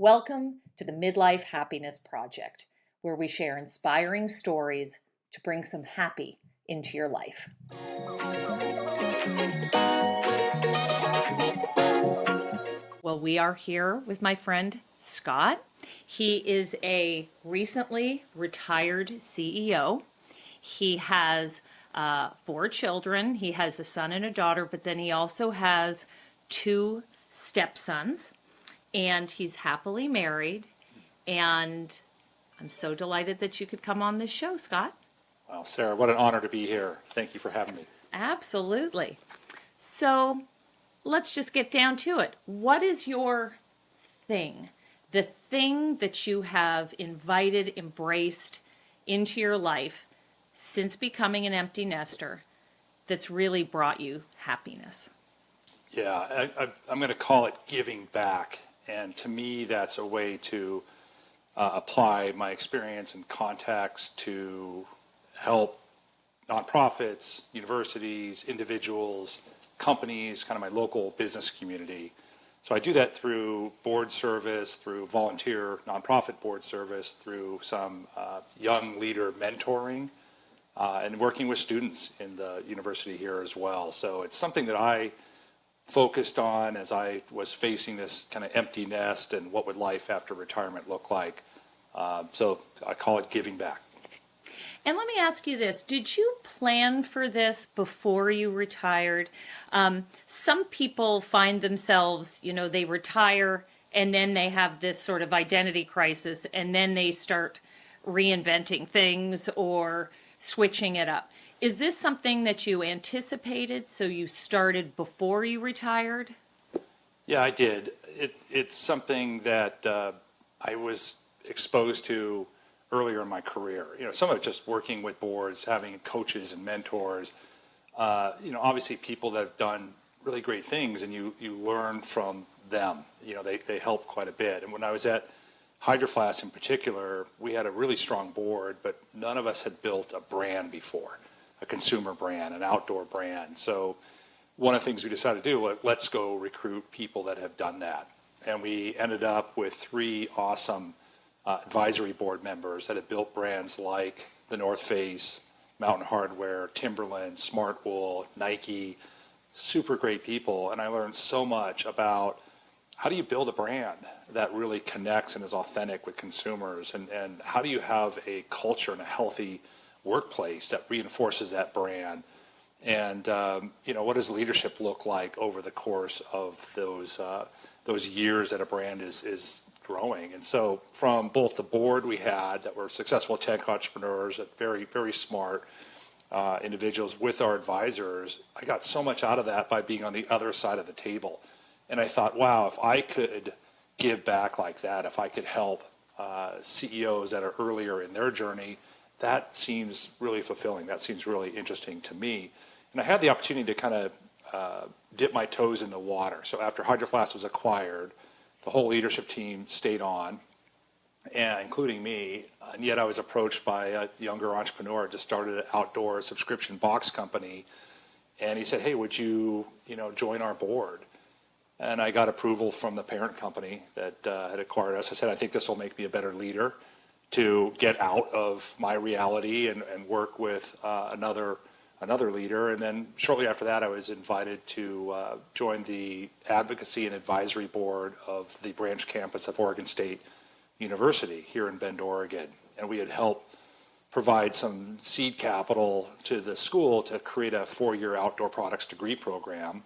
Welcome to the Midlife Happiness Project, where we share inspiring stories to bring some happy into your life. Well, we are here with my friend Scott. He is a recently retired CEO. He has 4 children. He has a son and a daughter, but then he also has 2 stepsons. And he's happily married. And I'm so delighted that you could come on this show, Scott. Well, Sarah, what an honor to be here. Thank you for having me. Absolutely. So let's just get down to it. What is your thing? The thing that you have invited, embraced into your life since becoming an empty nester that's really brought you happiness? Yeah, I'm going to call it giving back. And to me, that's a way to apply my experience and contacts to help nonprofits, universities, individuals, companies, kind of my local business community. So I do that through board service, through volunteer nonprofit board service, through some young leader mentoring, and working with students in the university here as well. So it's something that I focused on as I was facing this kind of empty nest and what would life after retirement look like. So I call it giving back. And let me ask you this. Did you plan for this before you retired? Some people find themselves, they retire and then they have this sort of identity crisis and then they start reinventing things or switching it up. Is this something that you anticipated, so you started before you retired? Yeah, I did. It's something that I was exposed to earlier in my career. Some of it just working with boards, having coaches and mentors. Obviously people that have done really great things, and you learn from them. They help quite a bit. And when I was at Hydro Flask in particular, we had a really strong board, but none of us had built a brand before. A consumer brand, an outdoor brand. So one of the things we decided to do, let's go recruit people that have done that. And we ended up with 3 awesome advisory board members that have built brands like the North Face, Mountain Hardwear, Timberland, Smartwool, Nike, super great people. And I learned so much about how do you build a brand that really connects and is authentic with consumers, and how do you have a culture and a healthy workplace that reinforces that brand, and what does leadership look like over the course of those years that a brand is growing. And so from both the board we had that were successful tech entrepreneurs, that very, very smart individuals, with our advisors, I got so much out of that by being on the other side of the table. And I thought, wow, if I could give back like that, if I could help CEOs that are earlier in their journey, that seems really fulfilling. That seems really interesting to me. And I had the opportunity to kind of dip my toes in the water. So after Hydro Flask was acquired, the whole leadership team stayed on, and including me. And yet I was approached by a younger entrepreneur, just started an outdoor subscription box company. And he said, hey, would you, join our board? And I got approval from the parent company that had acquired us. I said, I think this will make me a better leader, to get out of my reality and work with another leader. And then shortly after that, I was invited to join the advocacy and advisory board of the branch campus of Oregon State University here in Bend, Oregon. And we had helped provide some seed capital to the school to create a 4-year outdoor products degree program.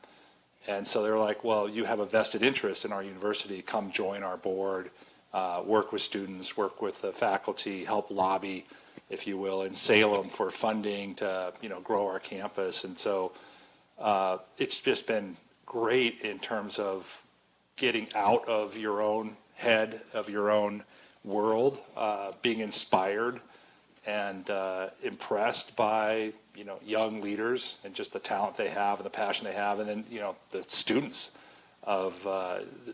And so they were like, well, you have a vested interest in our university, come join our board. Work with students, work with the faculty, help lobby, if you will, in Salem for funding to, grow our campus. And so it's just been great in terms of getting out of your own head, of your own world, being inspired and impressed by, young leaders and just the talent they have and the passion they have, and then, the students of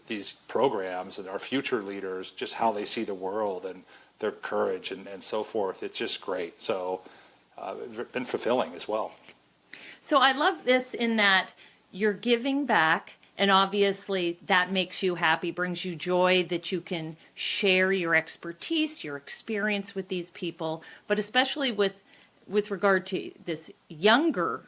these programs and our future leaders, just how they see the world and their courage and so forth. It's just great. So it's been fulfilling as well. So I love this in that you're giving back And obviously that makes you happy, brings you joy that you can share your expertise, your experience with these people, but especially with regard to this younger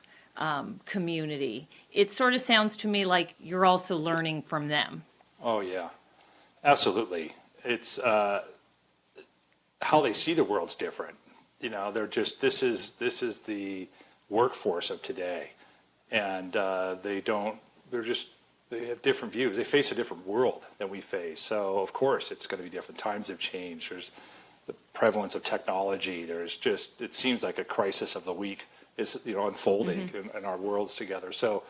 community, it sort of sounds to me like you're also learning from them. Oh, yeah, absolutely. It's how they see the world's different. They're just, this is the workforce of today. And they have different views. They face a different world than we face. So, of course, it's going to be different. Times have changed. There's the prevalence of technology. There's just, it seems like a crisis of the week is, unfolding in our worlds together. So,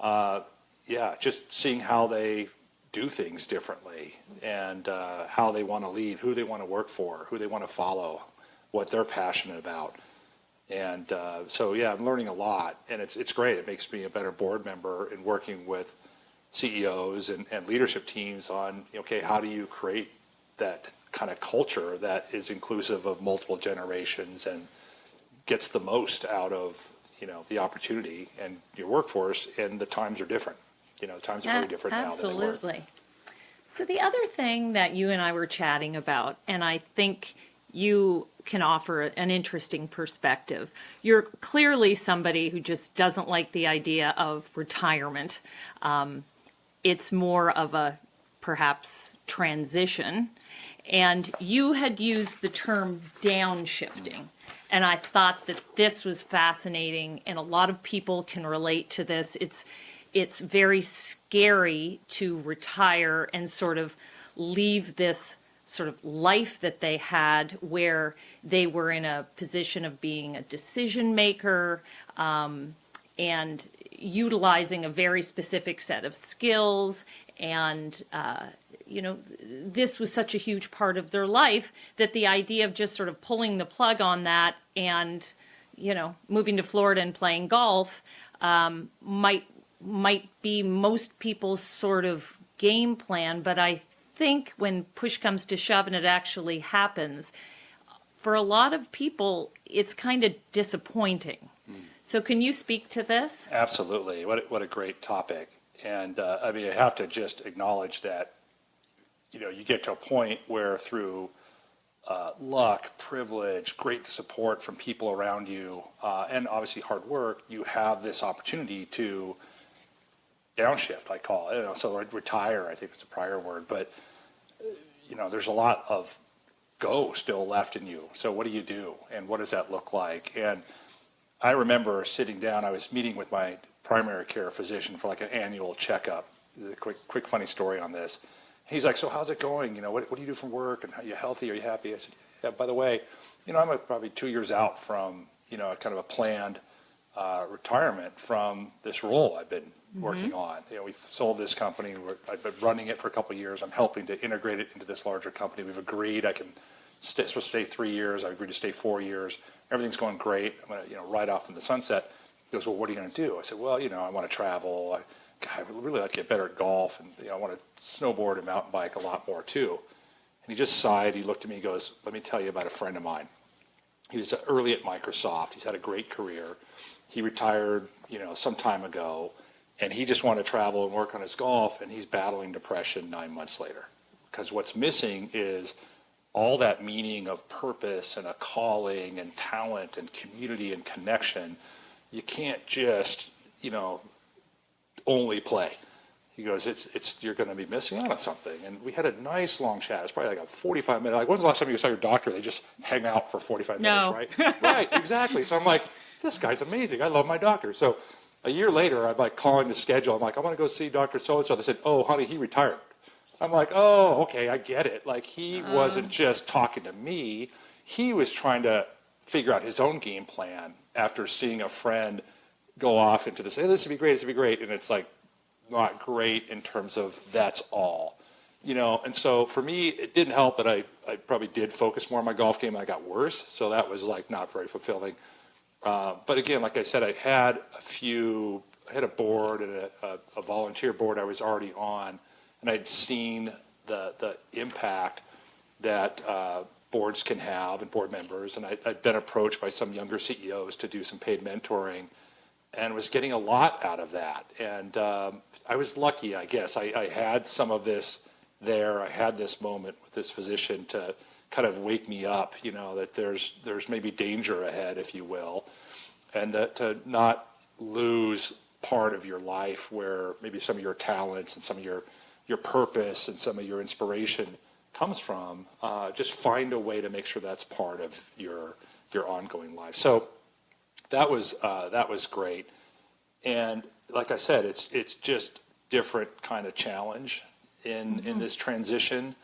yeah, just seeing how they do things differently and how they want to lead, who they want to work for, who they want to follow, what they're passionate about. And so, yeah, I'm learning a lot, and it's great. It makes me a better board member in working with CEOs and leadership teams on, okay, how do you create that kind of culture that is inclusive of multiple generations and gets the most out of, the opportunity and your workforce, and the times are different. The times are very different now than they were. Absolutely. So the other thing that you and I were chatting about, and I think you can offer an interesting perspective. You're clearly somebody who just doesn't like the idea of retirement. It's more of a perhaps transition. And you had used the term downshifting. And I thought that this was fascinating, and a lot of people can relate to this. It's very scary to retire and sort of leave this sort of life that they had where they were in a position of being a decision maker and utilizing a very specific set of skills. And, this was such a huge part of their life that the idea of just sort of pulling the plug on that and, moving to Florida and playing golf might be most people's sort of game plan. But I think when push comes to shove and it actually happens, for a lot of people, it's kind of disappointing. So can you speak to this? Absolutely. What a great topic. And I have to just acknowledge that, you get to a point where through luck, privilege, great support from people around you, and obviously hard work, you have this opportunity to downshift, I call it. So retire, I think it's a prior word, but there's a lot of go still left in you. So what do you do, and what does that look like? And I remember sitting down. I was meeting with my primary care physician for like an annual checkup. A quick funny story on this. He's like, "So how's it going? What do you do from work? And are you healthy? Are you happy?" I said, "Yeah. By the way, I'm probably 2 years out from kind of a planned retirement from this role I've been working on. We've sold this company. I've been running it for a couple of years. I'm helping to integrate it into this larger company. We've agreed I can supposed to stay 3 years. I agreed to stay 4 years. Everything's going great. I'm going to ride off in the sunset." He goes, "Well, what are you going to do?" I said, "Well, I want to travel. I would really like to get better at golf, and I want to snowboard and mountain bike a lot more too." And he just sighed. He looked at me and goes, "Let me tell you about a friend of mine. He was early at Microsoft. He's had a great career. He retired, some time ago, and he just wanted to travel and work on his golf, and he's battling depression 9 months later. Because what's missing is all that meaning of purpose and a calling and talent and community and connection. You can't just, only play." He goes, you're going to be missing out on something. And we had a nice long chat. It's probably like a 45-minute. Like, when's the last time you saw your doctor? They just hang out for 45 No. minutes, right? Right, exactly. So I'm like, this guy's amazing. I love my doctor. So a year later, I'm like calling the schedule. I'm like, "I want to go see Dr. So-and-so." They said, "Oh, honey, he retired." I'm like, "Oh, okay, I get it." Like, he wasn't just talking to me. He was trying to figure out his own game plan after seeing a friend go off into this, "Hey, this would be great, this would be great." And it's like, not great in terms of that's all. And so for me, it didn't help that I probably did focus more on my golf game and I got worse. So that was like not very fulfilling. But again, like I said, I had a board and a volunteer board I was already on, and I'd seen the impact that boards can have and board members. And I'd been approached by some younger CEOs to do some paid mentoring. and was getting a lot out of that. And I was lucky, I guess. I had some of this there. I had this moment with this physician to kind of wake me up, that there's maybe danger ahead, if you will, and that to not lose part of your life where maybe some of your talents and some of your purpose and some of your inspiration comes from. Just find a way to make sure that's part of your ongoing life. So that was great. And like I said, it's just different kind of challenge in this transition.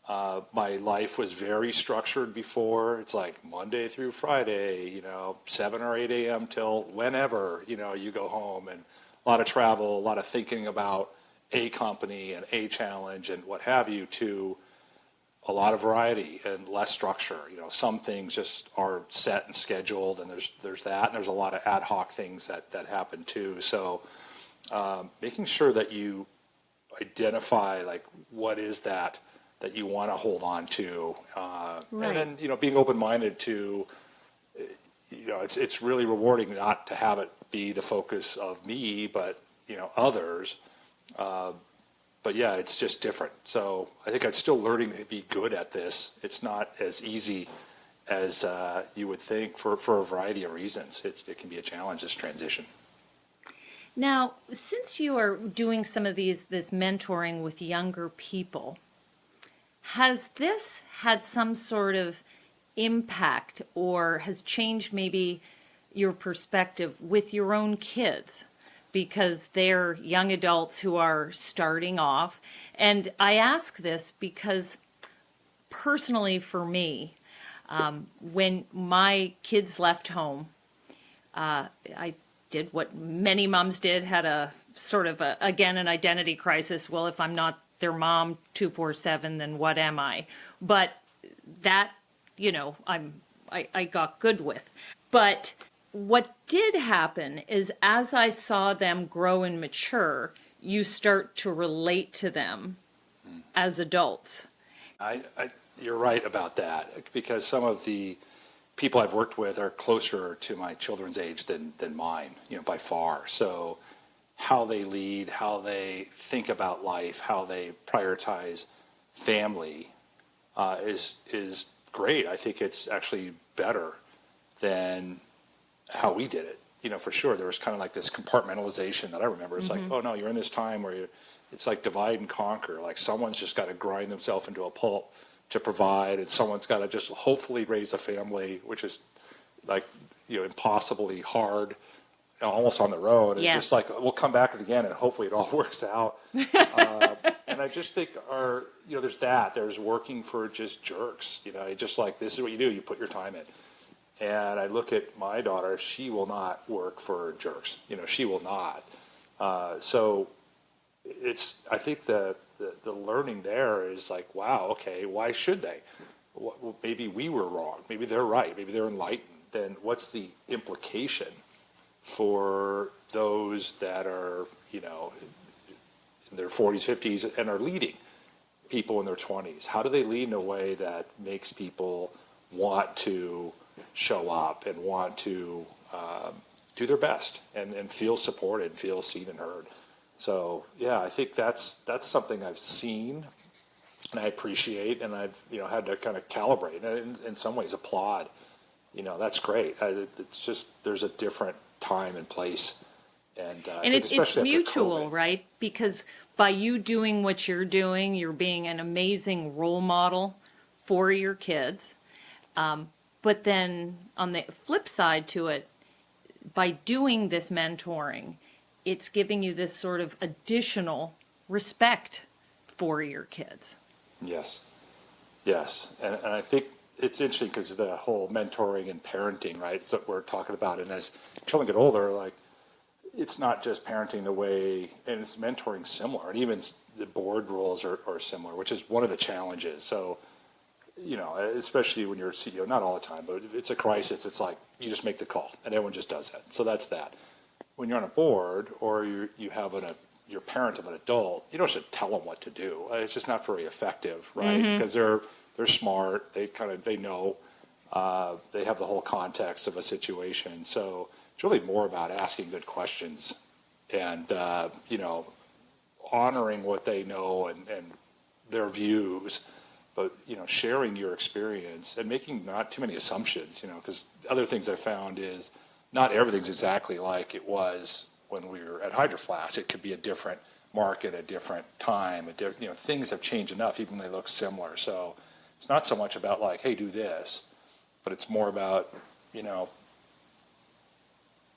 My life was very structured before. It's like Monday through Friday, 7 or 8 a.m. till whenever, you go home, and a lot of travel, a lot of thinking about a company and a challenge and what have you, to a lot of variety and less structure. Some things just are set and scheduled, and there's that, and there's a lot of ad hoc things that happen too. So making sure that you identify like what is that you want to hold on to, Right. and then being open-minded to, it's really rewarding not to have it be the focus of me, but others. But yeah, it's just different. So I think I'm still learning to be good at this. It's not as easy as you would think for a variety of reasons. It can be a challenge, this transition. Now, since you are doing some of this mentoring with younger people, has this had some sort of impact or has changed maybe your perspective with your own kids? Because they're young adults who are starting off. And I ask this because personally for me, when my kids left home, I did what many moms did, had a sort of, an identity crisis. Well, if I'm not their mom 24/7, then what am I? But that, I got good with. But what did happen is as I saw them grow and mature, you start to relate to them as adults. You're right about that, because some of the people I've worked with are closer to my children's age than mine, by far. So how they lead, how they think about life, how they prioritize family is great. I think it's actually better than how we did it. For sure, there was kind of like this compartmentalization that I remember. It's like, oh no, you're in this time where it's like divide and conquer. Like someone's just got to grind themselves into a pulp to provide, and someone's got to just hopefully raise a family, which is like, impossibly hard, almost on their own. And Yes. just like, we'll come back again and hopefully it all works out. And I just think there's there's working for just jerks, just like, this is what you do. You put your time in. And I look at my daughter, she will not work for jerks. She will not. So I think the learning there is like, wow, okay, why should they? Well, maybe we were wrong. Maybe they're right. Maybe they're enlightened. Then what's the implication for those that are, in their 40s, 50s, and are leading people in their 20s? How do they lead in a way that makes people want to show up and want to do their best and feel supported, feel seen and heard? So yeah, I think that's something I've seen and I appreciate, and I've had to kind of calibrate and in some ways applaud. That's great. It's just there's a different time and place, and It's mutual, right? Because by you doing what you're doing, you're being an amazing role model for your kids. But then on the flip side to it, by doing this mentoring, it's giving you this sort of additional respect for your kids. Yes. And I think it's interesting because the whole mentoring and parenting, right? So we're talking about, and as children get older, like, it's not just parenting the way, and it's mentoring similar, and even the board roles are similar, which is one of the challenges. So, especially when you're a CEO, not all the time, but if it's a crisis, it's like you just make the call, and everyone just does that. So that's that. When you're on a board or you have you're parent of an adult, you don't just tell them what to do. It's just not very effective, right? Because they're smart. They know. They have the whole context of a situation. So it's really more about asking good questions and, honoring what they know and their views, but, sharing your experience and making not too many assumptions, because other things I found is not everything's exactly like it was when we were at Hydro Flask. It could be a different market, a different time, things have changed enough, even when they look similar. So it's not so much about like, hey, do this, but it's more about,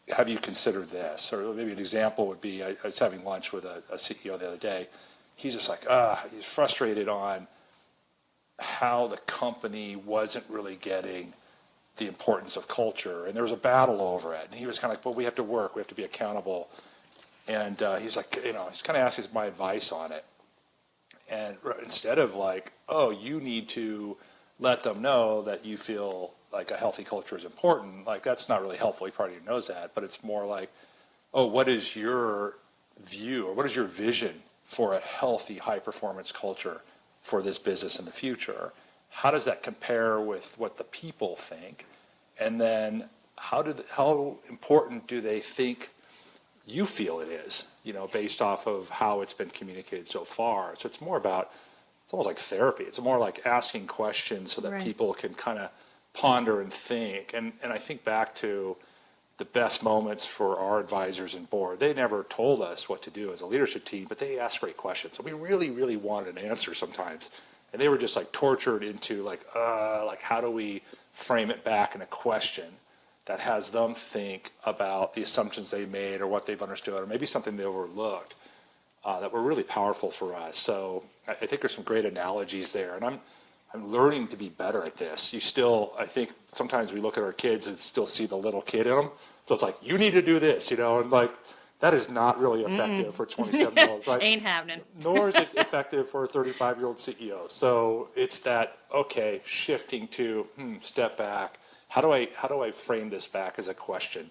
have you considered this? Or maybe an example would be, I was having lunch with a CEO the other day. He's just like, he's frustrated on how the company wasn't really getting the importance of culture. And there was a battle over it. And he was kind of like, well, we have to work. We have to be accountable. And he's like, he's kind of asking my advice on it. And instead of like, oh, you need to let them know that you feel like a healthy culture is important, like that's not really helpful. He probably knows that. But it's more like, oh, what is your view or what is your vision for a healthy, high-performance culture for this business in the future? How does that compare with what the people think? And then how important do they think you feel it is, based off of how it's been communicated so far? So it's more about, it's almost like therapy. It's more like asking questions so that Right. people can kind of ponder and think. And I think back to the best moments for our advisors and board. They never told us what to do as a leadership team, but they asked great questions. So we really, really wanted an answer sometimes. And they were just like tortured into like how do we frame it back in a question that has them think about the assumptions they made or what they've understood or maybe something they overlooked that were really powerful for us. So I think there's some great analogies there. And I'm learning to be better at this. I think sometimes we look at our kids and still see the little kid in them. So it's like, you need to do this, and like, that is not really effective for 27-year-olds. Like, Ain't happening. nor is it effective for a 35-year-old CEO. So it's that, okay, shifting to step back. How do I frame this back as a question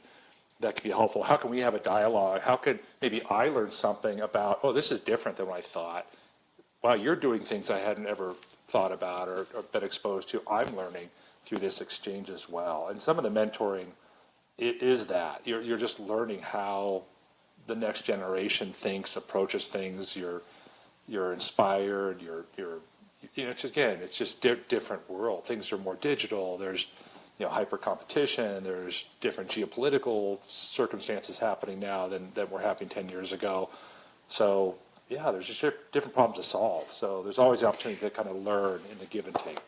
that could be helpful? How can we have a dialogue? How could maybe I learn something about, oh, this is different than what I thought. Wow, you're doing things I hadn't ever thought about or been exposed to. I'm learning through this exchange as well. And some of the mentoring is that. You're just learning how the next generation thinks, approaches things. You're inspired. It's just different world. Things are more digital. There's hyper competition. There's different geopolitical circumstances happening now than were happening 10 years ago. So yeah, there's just different problems to solve. So there's always the opportunity to kind of learn in the give and take.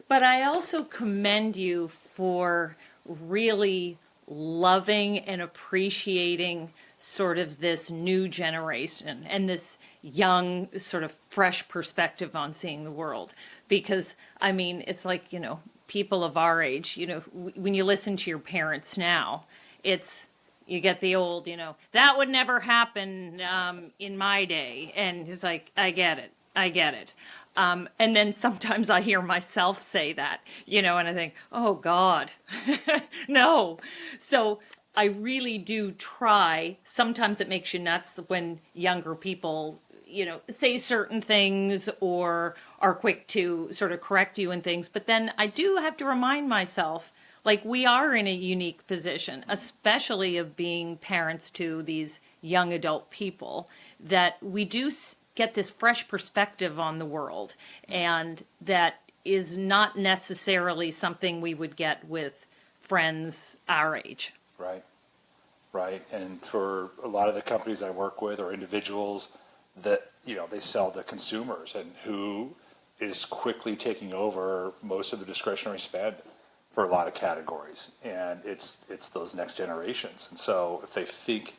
But I also commend you for really loving and appreciating sort of this new generation and this young, sort of fresh perspective on seeing the world. Because, I mean, it's like, people of our age, when you listen to your parents now, you get the old, that would never happen in my day. And it's like, I get it. And then sometimes I hear myself say that, and I think, oh God, no. So I really do try. Sometimes it makes you nuts when younger people, say certain things or are quick to sort of correct you and things. But then I do have to remind myself, like, we are in a unique position, especially of being parents to these young adult people, that we do get this fresh perspective on the world. And that is not necessarily something we would get with friends our age. Right. And for a lot of the companies I work with or individuals that, they sell to consumers and who is quickly taking over most of the discretionary spend for a lot of categories. And it's those next generations. And so if they think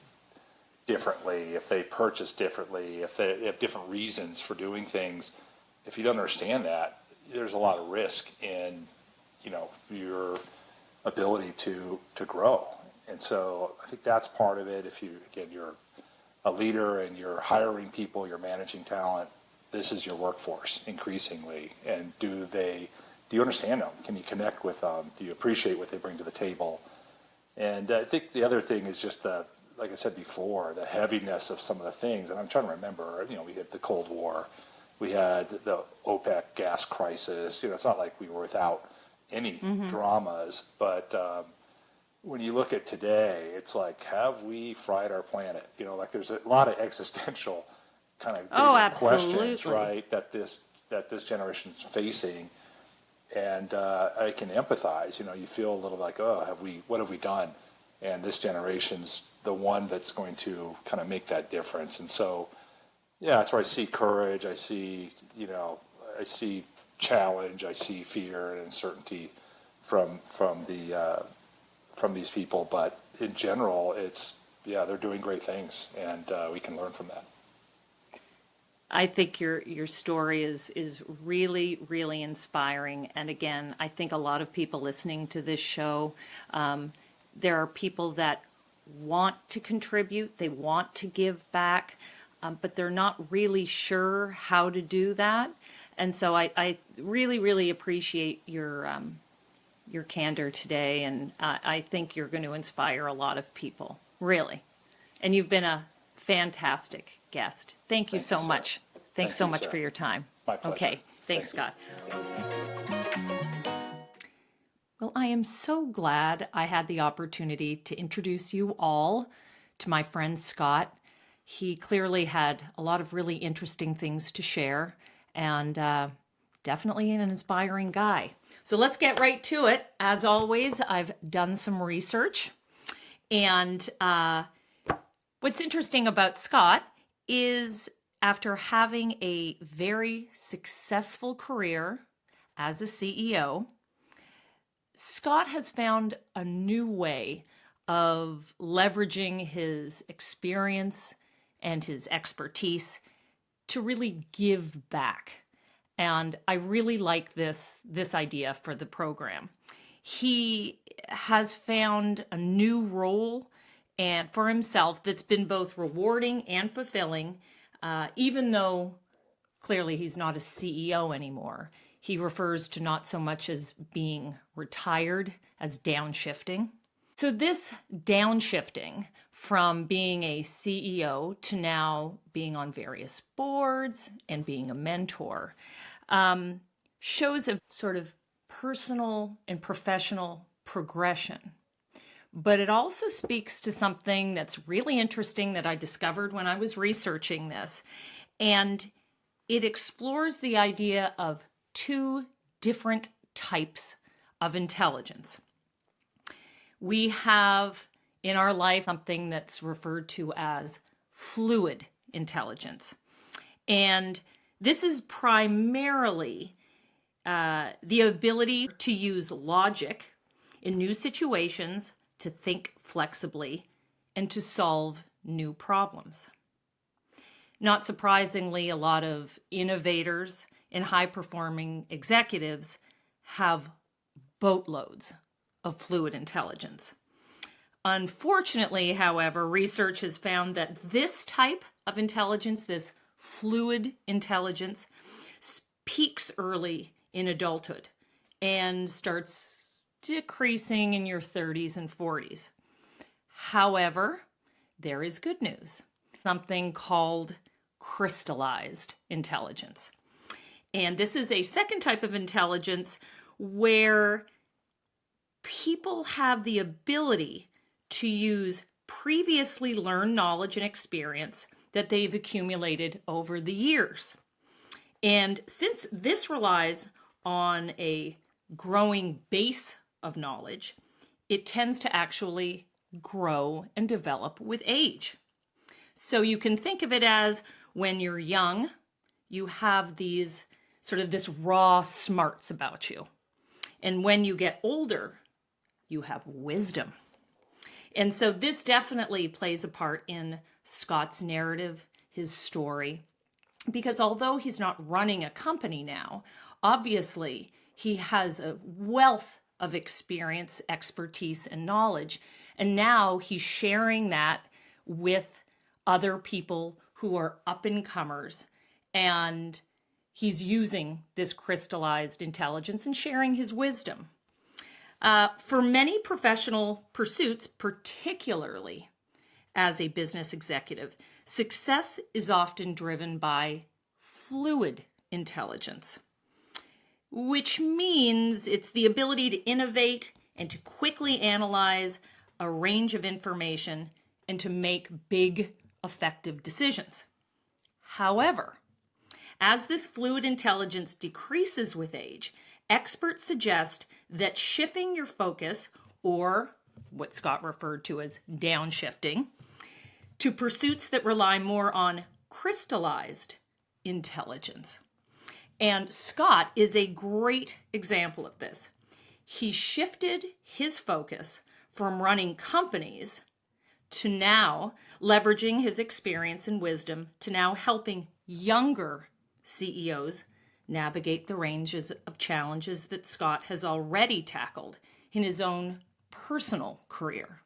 differently, if they purchase differently, if they have different reasons for doing things, if you don't understand that, there's a lot of risk in, your ability to grow. And so I think that's part of it. If you're a leader and you're hiring people, you're managing talent, this is your workforce increasingly. And do you understand them? Can you connect with them? Do you appreciate what they bring to the table? And I think the other thing is just like I said before, the heaviness of some of the things. And I'm trying to remember, we had the Cold War, we had the OPEC gas crisis. It's not like we were without any dramas, but when you look at today, it's like, have we fried our planet? Like there's a lot of existential kind of bigger questions, right, that this generation is facing. And I can empathize. You feel a little like, oh, what have we done? And this generation's the one that's going to kind of make that difference. And so, yeah, that's where I see courage. I see, I see challenge. I see fear and uncertainty from these people. But in general, they're doing great things, and we can learn from that. I think your story is really, really inspiring. And again, I think a lot of people listening to this show, there are people that want to contribute, they want to give back, but they're not really sure how to do that. And so I really, really appreciate your candor today, and I think you're going to inspire a lot of people, really. And you've been a fantastic guest. Thank you so much. Thanks so much for your time. My pleasure. Okay, thanks, Scott. Well, I am so glad I had the opportunity to introduce you all to my friend Scott. He clearly had a lot of really interesting things to share, and definitely an inspiring guy. So let's get right to it. As always, I've done some research, and what's interesting about Scott is after having a very successful career as a CEO, Scott has found a new way of leveraging his experience and his expertise to really give back. And I really like this idea for the program. He has found a new role and for himself that's been both rewarding and fulfilling, even though clearly he's not a CEO anymore. He refers to not so much as being retired as downshifting. So this downshifting from being a CEO to now being on various boards and being a mentor shows a sort of personal and professional progression. But it also speaks to something that's really interesting that I discovered when I was researching this. And it explores the idea of two different types of intelligence. We have in our life something that's referred to as fluid intelligence. And this is primarily the ability to use logic in new situations, to think flexibly, and to solve new problems. Not surprisingly, a lot of innovators and high-performing executives have boatloads of fluid intelligence. Unfortunately, however, research has found that this type of intelligence, this fluid intelligence, peaks early in adulthood and starts decreasing in your 30s and 40s. However, there is good news, something called crystallized intelligence. And this is a second type of intelligence where people have the ability to use previously learned knowledge and experience that they've accumulated over the years. And since this relies on a growing base of knowledge, it tends to actually grow and develop with age. So you can think of it as when you're young, you have these sort of this raw smarts about you. And when you get older, you have wisdom. And so this definitely plays a part in Scott's narrative, his story, because although he's not running a company now, obviously he has a wealth of experience, expertise, and knowledge. And now he's sharing that with other people who are up-and-comers. And he's using this crystallized intelligence and sharing his wisdom. For many professional pursuits, particularly as a business executive, success is often driven by fluid intelligence, which means it's the ability to innovate and to quickly analyze a range of information and to make big, effective decisions. However, as this fluid intelligence decreases with age, experts suggest that shifting your focus, or what Scott referred to as downshifting, to pursuits that rely more on crystallized intelligence. And Scott is a great example of this. He shifted his focus from running companies to now leveraging his experience and wisdom to now helping younger CEOs navigate the ranges of challenges that Scott has already tackled in his own personal career.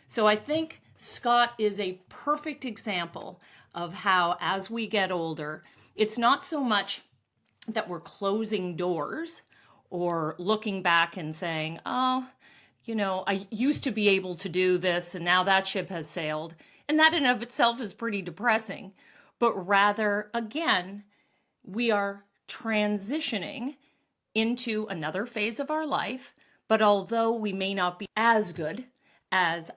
So I think Scott is a perfect example of how, as we get older, it's not so much that we're closing doors or looking back and saying, oh, I used to be able to do this and now that ship has sailed. And that in of itself is pretty depressing. But rather, again, we are transitioning into another phase of our life. But although we may not be as good as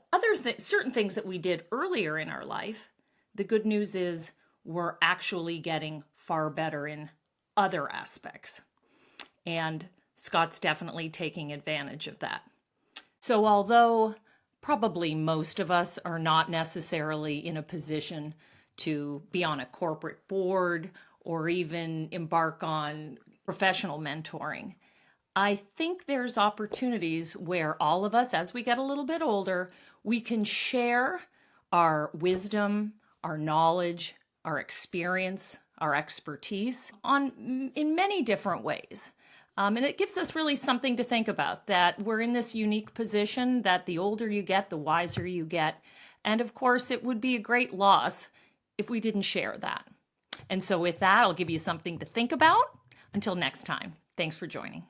certain things that we did earlier in our life, the good news is we're actually getting far better in other aspects. And Scott's definitely taking advantage of that. So although probably most of us are not necessarily in a position to be on a corporate board or even embark on professional mentoring, I think there's opportunities where all of us, as we get a little bit older, we can share our wisdom, our knowledge, our experience, our expertise in many different ways. And it gives us really something to think about, that we're in this unique position that the older you get, the wiser you get. And of course, it would be a great loss if we didn't share that. And so with that, I'll give you something to think about. Until next time, thanks for joining.